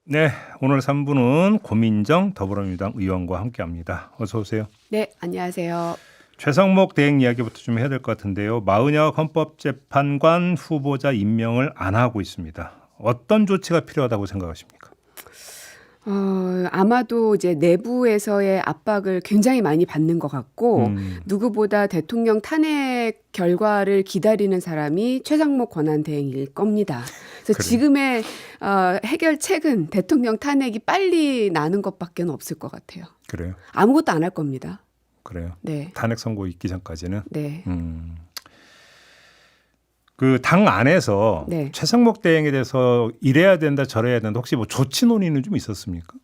네, 오늘 3부는 고민정 더불어민주당 의원과 함께합니다. 어서 오세요. 네, 안녕하세요. 최상목 대행 이야기부터 좀 해야 될 것 같은데요. 마은혁 헌법재판관 후보자 임명을 안 하고 있습니다. 어떤 조치가 필요하다고 생각하십니까? 아마도 이제 내부에서의 압박을 굉장히 많이 받는 것 같고 누구보다 대통령 탄핵 결과를 기다리는 사람이 최상목 권한대행일 겁니다. 그래서 그래요. 지금의 해결책은 대통령 탄핵이 빨리 나는 것밖에 없을 것 같아요. 그래요. 아무것도 안 할 겁니다. 그래요. 네, 탄핵 선고 있기 전까지는. 네, 그 당 안에서 네. 최상목 대행에 대해서 이래야 된다 저래야 된다 혹시 뭐 조치 논의는 좀 있었습니까?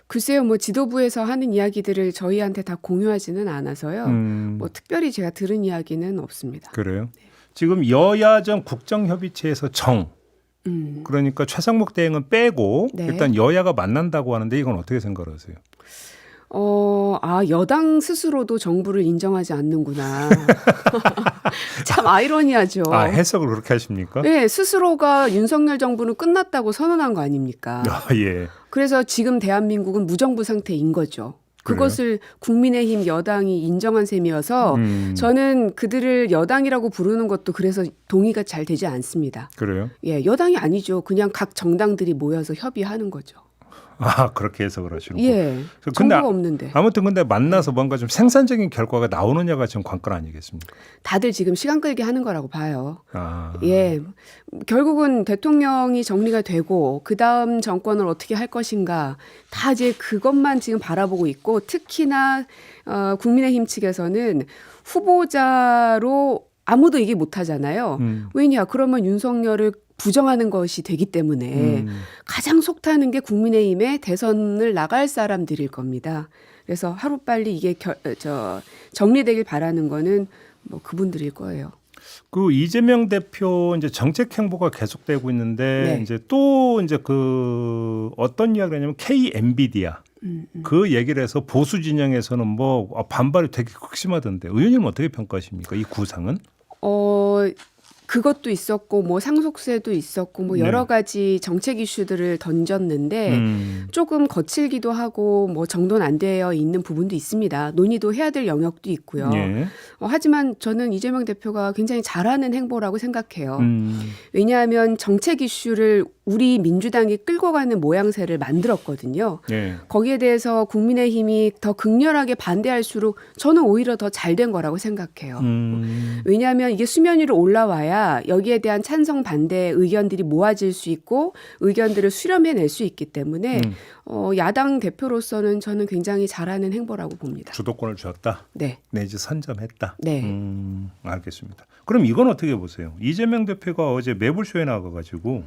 글쎄요, 뭐 지도부에서 하는 이야기들을 저희한테 다 공유하지는 않아서요. 뭐 특별히 제가 들은 이야기는 없습니다. 그래요. 지금 여야정 국정협의체에서 정 그러니까 최상목 대행은 빼고 네. 일단 여야가 만난다고 하는데 이건 어떻게 생각하세요? 여당 스스로도 정부를 인정하지 않는구나. 참 아이러니하죠. 해석을 그렇게 하십니까? 네, 스스로가 윤석열 정부는 끝났다고 선언한 거 아닙니까? 예. 그래서 지금 대한민국은 무정부 상태인 거죠. 그것을 국민의힘 여당이 인정한 셈이어서 저는 그들을 여당이라고 부르는 것도 그래서 동의가 잘 되지 않습니다. 그래요? 예, 여당이 아니죠. 그냥 각 정당들이 모여서 협의하는 거죠. 그렇게 해석을 하시는 예, 근데 정부가 없는데. 아무튼 근데 만나서 뭔가 좀 생산적인 결과가 나오느냐가 지금 관건 아니겠습니까? 다들 지금 시간 끌기 하는 거라고 봐요. 아, 예, 결국은 대통령이 정리가 되고 그 다음 정권을 어떻게 할 것인가 다 이제 그것만 지금 바라보고 있고 특히나 국민의힘 측에서는 후보자로 아무도 얘기 못 하잖아요. 왜냐? 그러면 윤석열을 부정하는 것이 되기 때문에 가장 속타는 게 국민의힘의 대선을 나갈 사람들일 겁니다. 그래서 하루빨리 이게 정리되길 바라는 거는 뭐 그분들일 거예요. 그 이재명 대표 이제 정책 행보가 계속되고 있는데 네. 이제 또 이제 그 어떤 이야기를 하냐면 K 엔비디아 그 얘기를 해서 보수 진영에서는 뭐 반발이 되게 극심하던데 의원님은 어떻게 평가하십니까? 이 구상은? 그것도 있었고 뭐 상속세도 있었고 뭐 여러 가지 정책 이슈들을 던졌는데 조금 거칠기도 하고 뭐 정돈 안 되어 있는 부분도 있습니다. 논의도 해야 될 영역도 있고요. 예. 하지만 저는 이재명 대표가 굉장히 잘하는 행보라고 생각해요. 왜냐하면 정책 이슈를 우리 민주당이 끌고 가는 모양새를 만들었거든요. 예. 거기에 대해서 국민의힘이 더 극렬하게 반대할수록 저는 오히려 더 잘 된 거라고 생각해요. 왜냐하면 이게 수면 위로 올라와야 여기에 대한 찬성 반대 의견들이 모아질 수 있고 의견들을 수렴해낼 수 있기 때문에 야당 대표로서는 저는 굉장히 잘하는 행보라고 봅니다. 주도권을 쥐었다. 네. 내지 선점했다. 네. 알겠습니다. 그럼 이건 어떻게 보세요? 이재명 대표가 어제 매불쇼에 나가가지고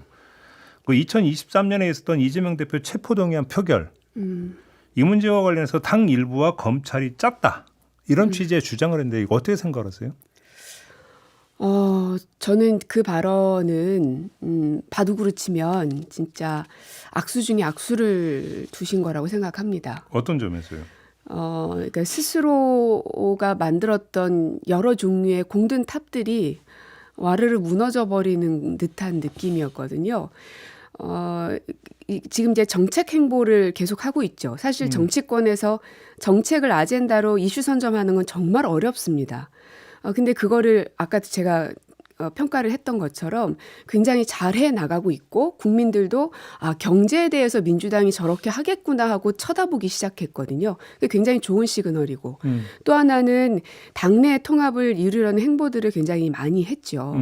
그 2023년에 있었던 이재명 대표 체포동의안 표결 이 문제와 관련해서 당 일부와 검찰이 짰다. 이런 취지의 주장을 했는데 이거 어떻게 생각하세요? 저는 그 발언은 바둑으로 치면 진짜 악수 중에 악수를 두신 거라고 생각합니다. 어떤 점에서요? 그러니까 스스로가 만들었던 여러 종류의 공든 탑들이 와르르 무너져 버리는 듯한 느낌이었거든요. 지금 이제 정책 행보를 계속 하고 있죠. 사실 정치권에서 정책을 아젠다로 이슈 선점하는 건 정말 어렵습니다. 근데 그거를 아까 제가 평가를 했던 것처럼 굉장히 잘해 나가고 있고 국민들도 경제에 대해서 민주당이 저렇게 하겠구나 하고 쳐다보기 시작했거든요. 그게 굉장히 좋은 시그널이고 또 하나는 당내 통합을 이루려는 행보들을 굉장히 많이 했죠.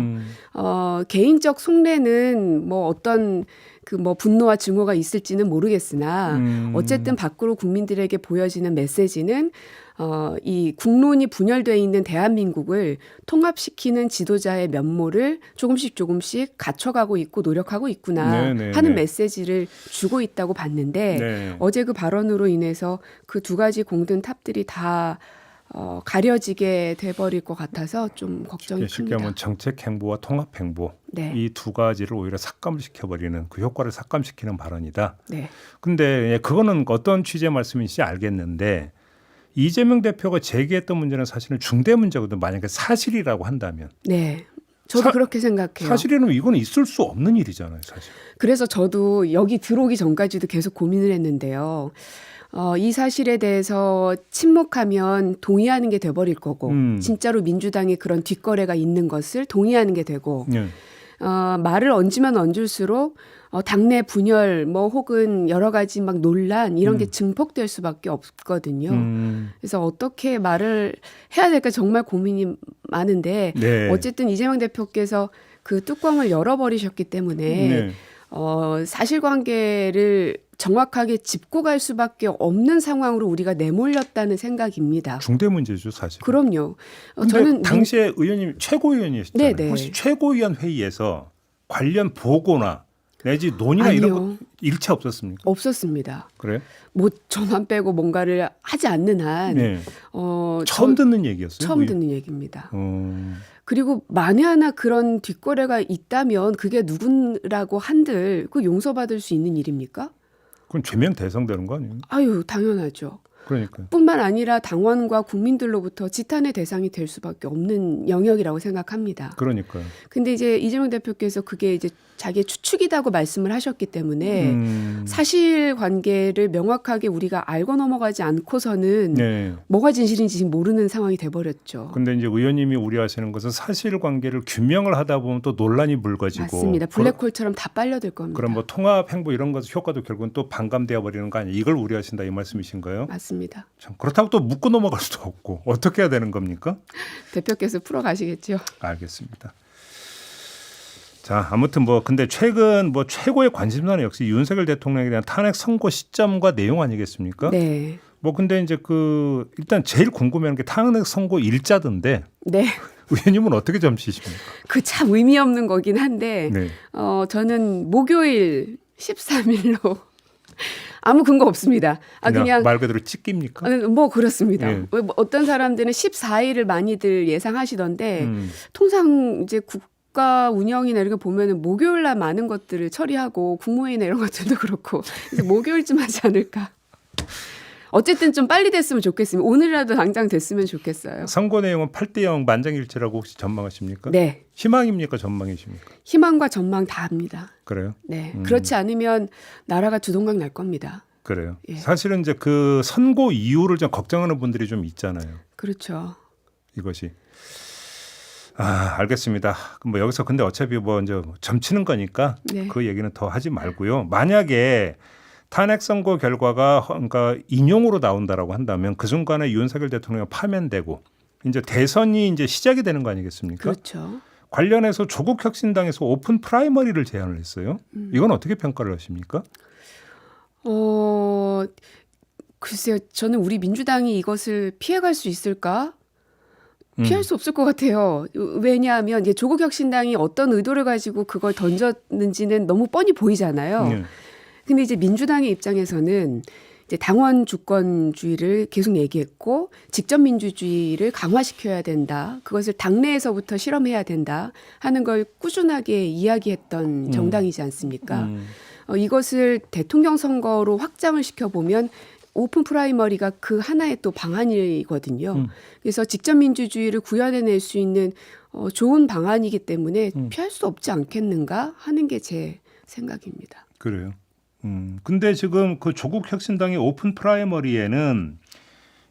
개인적 속내는 뭐 어떤 그 뭐 분노와 증오가 있을지는 모르겠으나 어쨌든 밖으로 국민들에게 보여지는 메시지는 이 국론이 분열되어 있는 대한민국을 통합시키는 지도자의 면모를 조금씩 갖춰가고 있고 노력하고 있구나 하는 메시지를 주고 있다고 봤는데 어제 그 발언으로 인해서 그 두 가지 공든 탑들이 다 가려지게 돼버릴 것 같아서 좀 걱정이 큽니다. 쉽게 하면 정책 행보와 통합 행보 이 두 가지를 오히려 삭감을 시켜버리는 그 효과를 삭감시키는 발언이다. 근데 그거는 어떤 취지의 말씀인지 알겠는데 이재명 대표가 제기했던 문제는 사실은 중대 문제거든. 만약에 사실이라고 한다면. 저도 그렇게 생각해요. 사실은 이거는 있을 수 없는 일이잖아요, 사실. 그래서 저도 여기 들어오기 전까지도 계속 고민을 했는데요. 이 사실에 대해서 침묵하면 동의하는 게 돼버릴 거고 진짜로 민주당이 그런 뒷거래가 있는 것을 동의하는 게 되고 네. 말을 얹으면 얹을수록 당내 분열 뭐 혹은 여러 가지 막 논란 이런 게 증폭될 수밖에 없거든요. 그래서 어떻게 말을 해야 될까 정말 고민이 많은데 네. 어쨌든 이재명 대표께서 그 뚜껑을 열어버리셨기 때문에 네. 사실관계를 정확하게 짚고 갈 수밖에 없는 상황으로 우리가 내몰렸다는 생각입니다. 중대 문제죠, 사실. 그럼요. 근데 저는 당시에 의원님 최고위원이셨잖아요. 네네. 혹시 최고위원 회의에서 관련 보고나 내지 논의나 아니요. 이런 거 일체 없었습니까? 없었습니다. 그래요? 뭐 저만 빼고 뭔가를 하지 않는 한 네. 처음 듣는 얘기였어요. 처음 뭐 듣는 얘기입니다. 어, 그리고 만에 하나 그런 뒷거래가 있다면 그게 누구라고 한들 그 용서받을 수 있는 일입니까? 그건 죄명 대상되는 거 아니에요? 아유, 당연하죠. 그러니까. 뿐만 아니라 당원과 국민들로부터 지탄의 대상이 될 수밖에 없는 영역이라고 생각합니다. 그러니까요. 근데 이제 이재명 대표께서 그게 이제 자기의 추측이라고 말씀을 하셨기 때문에 사실관계를 명확하게 우리가 알고 넘어가지 않고서는 네. 뭐가 진실인지 지금 모르는 상황이 돼버렸죠. 근데 이제 의원님이 우려하시는 것은 사실관계를 규명을 하다 보면 또 논란이 불거지고. 맞습니다. 블랙홀처럼 다 빨려들 겁니다. 그럼 뭐 통합 행보 이런 것 효과도 결국은 또 반감되어 버리는 거 아니에요? 이걸 우려하신다 이 말씀이신가요? 맞습니다. 참 그렇다고 또 묻고 넘어갈 수도 없고 어떻게 해야 되는 겁니까? 대표께서 풀어가시겠죠. 알겠습니다. 자, 아무튼 뭐 근데 최근 뭐 최고의 관심사는 역시 윤석열 대통령에 대한 탄핵 선고 시점과 내용 아니겠습니까? 네. 뭐 근데 이제 그 일단 제일 궁금해하는 게 탄핵 선고 일자던데 네. 의원님은 어떻게 점치십니까? 그 참 의미 없는 거긴 한데 네. 저는 목요일 13일로 아무 근거 없습니다. 그냥 말 그대로 찍깁니까? 뭐 그렇습니다. 네. 어떤 사람들은 14일을 많이들 예상하시던데 통상 이제 국가 운영이나 이런 거 보면은 목요일 날 많은 것들을 처리하고 국무회의나 이런 것들도 그렇고 그래서 목요일쯤 하지 않을까. 어쨌든 좀 빨리 됐으면 좋겠습니다. 오늘이라도 당장 됐으면 좋겠어요. 선거 내용은 8대0 만장일치라고 혹시 전망하십니까? 네. 희망입니까? 전망이십니까? 희망과 전망 다 합니다. 그래요? 네. 그렇지 않으면 나라가 두동강 날 겁니다. 그래요. 예. 사실은 이제 그 선고 이후를 좀 걱정하는 분들이 좀 있잖아요. 그렇죠. 이것이. 알겠습니다. 그럼 뭐 여기서 근데 어차피 뭐 이제 점치는 거니까 네. 그 얘기는 더 하지 말고요. 만약에 탄핵 선고 결과가 그러니까 인용으로 나온다라고 한다면 그 순간에 윤석열 대통령이 파면되고 이제 대선이 이제 시작이 되는 거 아니겠습니까? 그렇죠. 관련해서 조국 혁신당에서 오픈 프라이머리를 제안을 했어요. 이건 어떻게 평가를 하십니까? 글쎄요. 저는 우리 민주당이 이것을 피해갈 수 있을까? 피할 수 없을 것 같아요. 왜냐하면 이제 조국 혁신당이 어떤 의도를 가지고 그걸 던졌는지는 너무 뻔히 보이잖아요. 근데 이제 민주당의 입장에서는 이제 당원 주권주의를 계속 얘기했고 직접 민주주의를 강화시켜야 된다. 그것을 당내에서부터 실험해야 된다 하는 걸 꾸준하게 이야기했던 정당이지 않습니까? 이것을 대통령 선거로 확장을 시켜보면 오픈 프라이머리가 그 하나의 또 방안이거든요. 그래서 직접 민주주의를 구현해낼 수 있는 좋은 방안이기 때문에 피할 수 없지 않겠는가 하는 게 제 생각입니다. 그래요. 근데 지금 그 조국 혁신당의 오픈 프라이머리에는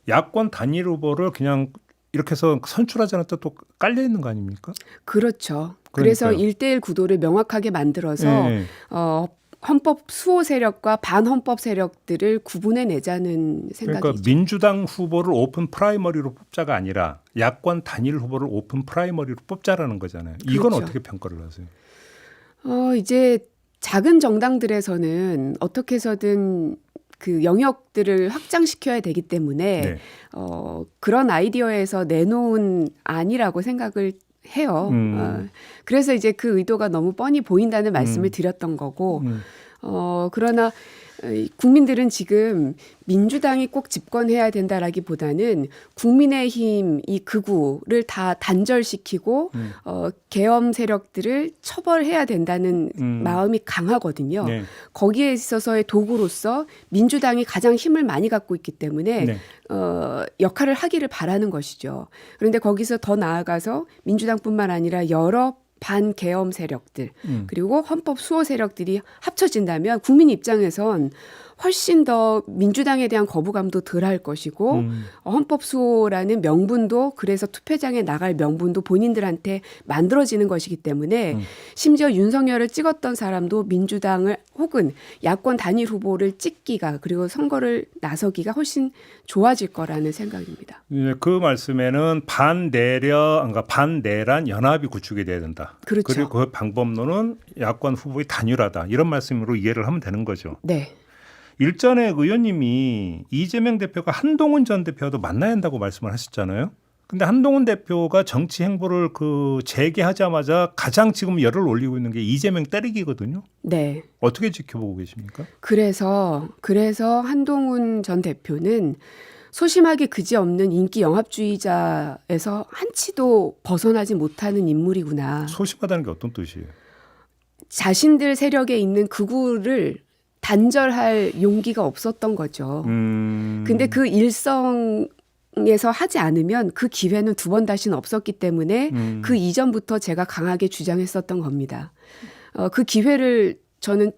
야권 단일 후보를 그냥 이렇게 해서 선출하지 않았다 또 깔려 있는 거 아닙니까? 그렇죠. 그래서 그러니까요. 1대1 구도를 명확하게 만들어서 네. 헌법 수호 세력과 반헌법 세력들을 구분해 내자는 생각이죠. 그러니까 민주당 후보를 오픈 프라이머리로 뽑자가 아니라 야권 단일 후보를 오픈 프라이머리로 뽑자라는 거잖아요. 이건 그렇죠. 어떻게 평가를 하세요? 이제 작은 정당들에서는 어떻게 해서든 그 영역들을 확장시켜야 되기 때문에 네. 그런 아이디어에서 내놓은 안이라고 생각을 해요. 그래서 이제 그 의도가 너무 뻔히 보인다는 말씀을 드렸던 거고 그러나 국민들은 지금 민주당이 꼭 집권해야 된다라기보다는 국민의힘 이 극우를 다 단절시키고 계엄 세력들을 처벌해야 된다는 마음이 강하거든요. 네. 거기에 있어서의 도구로서 민주당이 가장 힘을 많이 갖고 있기 때문에 네. 역할을 하기를 바라는 것이죠. 그런데 거기서 더 나아가서 민주당뿐만 아니라 여러 반계엄 세력들 그리고 헌법 수호 세력들이 합쳐진다면 국민 입장에선 훨씬 더 민주당에 대한 거부감도 덜할 것이고 헌법 수호라는 명분도 그래서 투표장에 나갈 명분도 본인들한테 만들어지는 것이기 때문에 심지어 윤석열을 찍었던 사람도 민주당을 혹은 야권 단일 후보를 찍기가 그리고 선거를 나서기가 훨씬 좋아질 거라는 생각입니다. 네, 그 말씀에는 반내란 연합이 구축이 돼야 된다. 그렇죠. 그리고 그 방법론은 야권 후보의 단일화다. 이런 말씀으로 이해를 하면 되는 거죠. 네. 일전에 의원님이 이재명 대표가 한동훈 전 대표와도 만나야 한다고 말씀을 하셨잖아요. 근데 한동훈 대표가 정치 행보를 재개하자마자 가장 지금 열을 올리고 있는 게 이재명 때리기거든요. 네. 어떻게 지켜보고 계십니까? 그래서 한동훈 전 대표는 소심하기 그지없는 인기 영합주의자에서 한치도 벗어나지 못하는 인물이구나. 소심하다는 게 어떤 뜻이에요? 자신들 세력에 있는 극우를 단절할 용기가 없었던 거죠. 근데 그 일성에서 하지 않으면 그 기회는 두 번 다시는 없었기 때문에 그 이전부터 제가 강하게 주장했었던 겁니다. 그 기회를 저는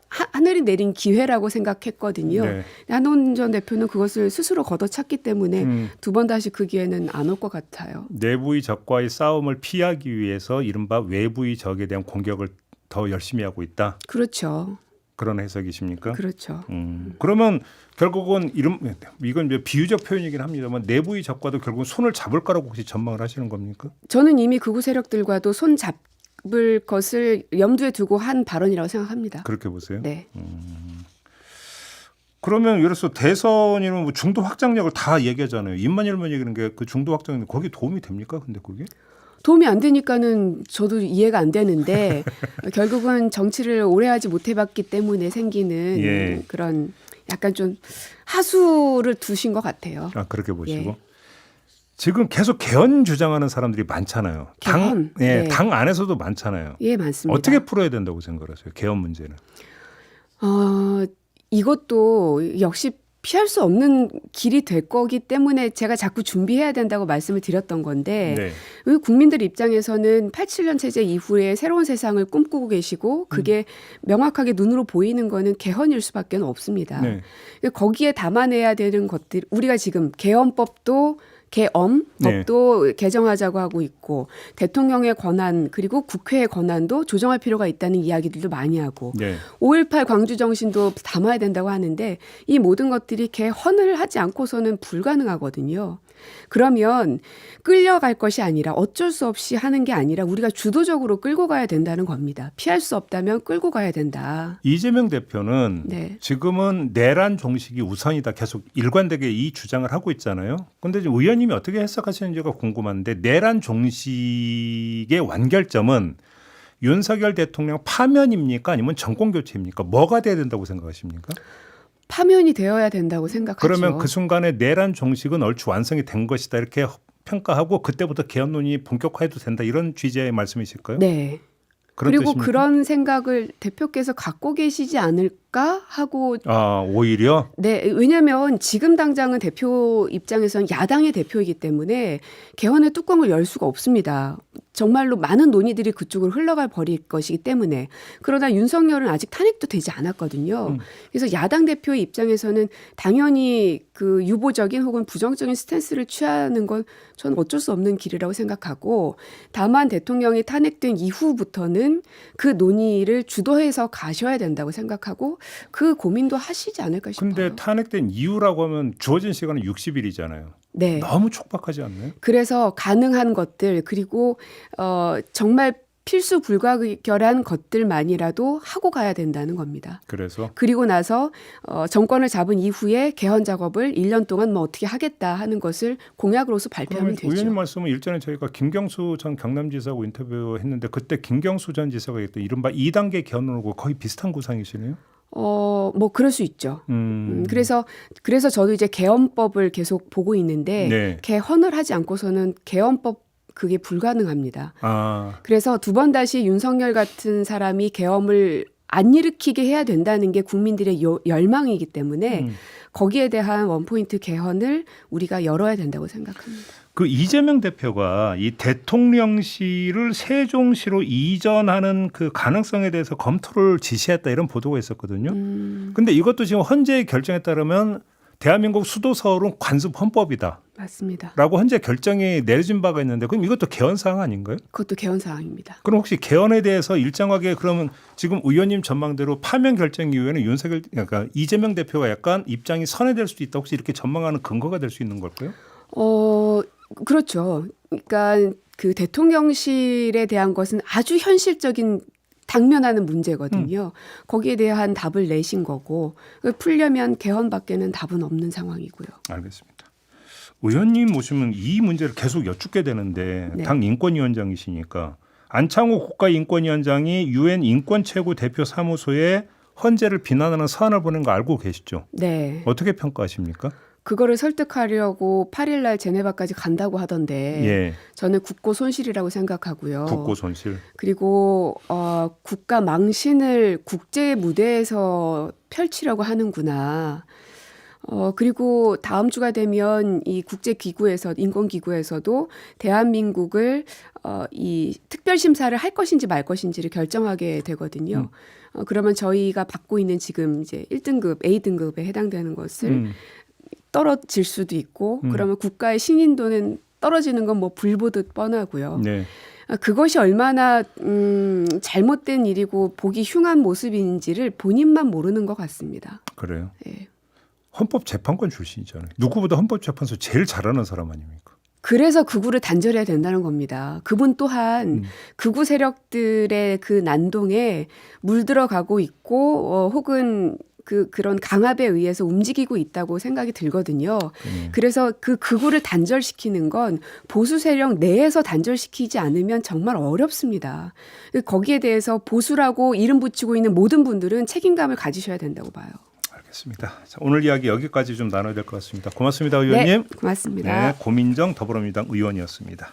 하늘이 내린 기회라고 생각했거든요. 네. 한동훈 전 대표는 그것을 스스로 걷어찼기 때문에 두 번 다시 그 기회는 안 올 것 같아요. 내부의 적과의 싸움을 피하기 위해서 이른바 외부의 적에 대한 공격을 더 열심히 하고 있다. 그렇죠. 그런 해석이십니까? 그렇죠. 그러면 결국은 이건 이제 비유적 표현이긴 합니다만 내부의 적과도 결국은 손을 잡을 거라고 혹시 전망을 하시는 겁니까? 저는 이미 극우 세력들과도 손 잡을 것을 염두에 두고 한 발언이라고 생각합니다. 그렇게 보세요? 네. 그러면 예를 들어서 대선이면 뭐 중도 확장력을 다 얘기하잖아요. 입만 얘기하는 게 그 중도 확장력 거기 도움이 됩니까? 근데 그게? 도움이 안 되니까는 저도 이해가 안 되는데 결국은 정치를 오래 하지 못해봤기 때문에 생기는 예. 그런 약간 좀 하수를 두신 것 같아요. 아, 그렇게 보시고. 예. 지금 계속 개헌 주장하는 사람들이 많잖아요. 개헌? 네. 네. 당 안에서도 많잖아요. 예, 맞습니다. 어떻게 풀어야 된다고 생각하세요? 개헌 문제는. 이것도 역시 피할 수 없는 길이 될 거기 때문에 제가 자꾸 준비해야 된다고 말씀을 드렸던 건데 네. 우리 국민들 입장에서는 87년 체제 이후에 새로운 세상을 꿈꾸고 계시고 그게 명확하게 눈으로 보이는 거는 개헌일 수밖에 없습니다. 네. 거기에 담아내야 되는 것들 우리가 지금 개헌법도 개엄법도 네. 개정하자고 하고 있고 대통령의 권한 그리고 국회의 권한도 조정할 필요가 있다는 이야기들도 많이 하고 네. 5.18 광주 정신도 담아야 된다고 하는데 이 모든 것들이 개헌을 하지 않고서는 불가능하거든요. 그러면 끌려갈 것이 아니라 어쩔 수 없이 하는 게 아니라 우리가 주도적으로 끌고 가야 된다는 겁니다. 피할 수 없다면 끌고 가야 된다. 이재명 대표는 네. 지금은 내란 종식이 우선이다. 계속 일관되게 이 주장을 하고 있잖아요. 그런데 의원님이 어떻게 해석하시는지가 궁금한데 내란 종식의 완결점은 윤석열 대통령 파면입니까? 아니면 정권 교체입니까? 뭐가 돼야 된다고 생각하십니까? 파면이 되어야 된다고 생각하죠. 그러면 그 순간에 내란 종식은 얼추 완성이 된 것이다. 이렇게 평가하고 그때부터 개헌론이 본격화해도 된다. 이런 취지의 말씀이실까요? 네. 그런 그리고 뜻입니까? 그런 생각을 대표께서 갖고 계시지 않을까 하고 오히려? 네, 왜냐하면 지금 당장은 대표 입장에서는 야당의 대표이기 때문에 개헌의 뚜껑을 열 수가 없습니다. 정말로 많은 논의들이 그쪽으로 흘러갈 버릴 것이기 때문에 그러나 윤석열은 아직 탄핵도 되지 않았거든요. 그래서 야당 대표의 입장에서는 당연히 그 유보적인 혹은 부정적인 스탠스를 취하는 건 저는 어쩔 수 없는 길이라고 생각하고 다만 대통령이 탄핵된 이후부터는 그 논의를 주도해서 가셔야 된다고 생각하고 그 고민도 하시지 않을까 싶어요. 근데 탄핵된 이유라고 하면 주어진 시간은 60일이잖아요. 네. 너무 촉박하지 않나요? 그래서 가능한 것들 그리고 정말 필수 불가결한 것들만이라도 하고 가야 된다는 겁니다. 그래서 그리고 나서 정권을 잡은 이후에 개헌 작업을 1년 동안 뭐 어떻게 하겠다 하는 것을 공약으로서 발표하면 되죠. 의원님 말씀은 일전에 저희가 김경수 전 경남지사하고 인터뷰했는데 그때 김경수 전 지사가 했던 이른바 2단계 개헌론하고 거의 비슷한 구상이시네요. 뭐 그럴 수 있죠. 그래서 저도 이제 개헌법을 계속 보고 있는데 네. 개헌을 하지 않고서는 개헌법 그게 불가능합니다. 그래서 두 번 다시 윤석열 같은 사람이 계엄을 안 일으키게 해야 된다는 게 국민들의 열망이기 때문에 거기에 대한 원포인트 개헌을 우리가 열어야 된다고 생각합니다. 그 이재명 대표가 이 대통령실을 세종시로 이전하는 그 가능성에 대해서 검토를 지시했다 이런 보도가 있었거든요. 근데 이것도 지금 헌재의 결정에 따르면 대한민국 수도 서울은 관습 헌법이다. 맞습니다. 라고 현재 결정이 내려진 바가 있는데 그럼 이것도 개헌 사항 아닌가요? 그것도 개헌 사항입니다. 그럼 혹시 개헌에 대해서 일정하게 그러면 지금 의원님 전망대로 파면 결정 이후에는 그러니까 이재명 대표가 약간 입장이 선회될 수도 있다. 혹시 이렇게 전망하는 근거가 될 수 있는 걸까요? 그렇죠. 그러니까 그 대통령실에 대한 것은 아주 현실적인 당면하는 문제거든요. 거기에 대한 답을 내신 거고 풀려면 개헌밖에는 답은 없는 상황이고요. 알겠습니다. 의원님 모시면 이 문제를 계속 여쭙게 되는데 네. 당 인권위원장이시니까 안창호 국가인권위원장이 유엔 인권최고 대표 사무소에 헌재를 비난하는 사안을 보낸 거 알고 계시죠? 네. 어떻게 평가하십니까? 그거를 설득하려고 8일 날 제네바까지 간다고 하던데 예, 저는 국고 손실이라고 생각하고요. 국고 손실. 그리고 국가 망신을 국제 무대에서 펼치려고 하는구나. 그리고 다음 주가 되면 이 국제기구에서 인권기구에서도 대한민국을 이 특별심사를 할 것인지 말 것인지를 결정하게 되거든요. 그러면 저희가 받고 있는 지금 이제 1등급 A등급에 해당되는 것을 떨어질 수도 있고 그러면 국가의 신인도는 떨어지는 건 뭐 불보듯 뻔하고요. 네. 그것이 얼마나 잘못된 일이고 보기 흉한 모습인지를 본인만 모르는 것 같습니다. 그래요. 네. 헌법재판관 출신이잖아요. 누구보다 헌법재판소 제일 잘하는 사람 아닙니까? 그래서 극우를 단절해야 된다는 겁니다. 그분 또한 극우 세력들의 그 난동에 물들어가고 있고 혹은 그런 강압에 의해서 움직이고 있다고 생각이 들거든요. 그래서 그 극우를 단절시키는 건 보수 세력 내에서 단절시키지 않으면 정말 어렵습니다. 거기에 대해서 보수라고 이름 붙이고 있는 모든 분들은 책임감을 가지셔야 된다고 봐요. 알겠습니다. 자, 오늘 이야기 여기까지 좀 나눠야 될 것 같습니다. 고맙습니다, 의원님. 네, 고맙습니다. 네, 고민정 더불어민주당 의원이었습니다.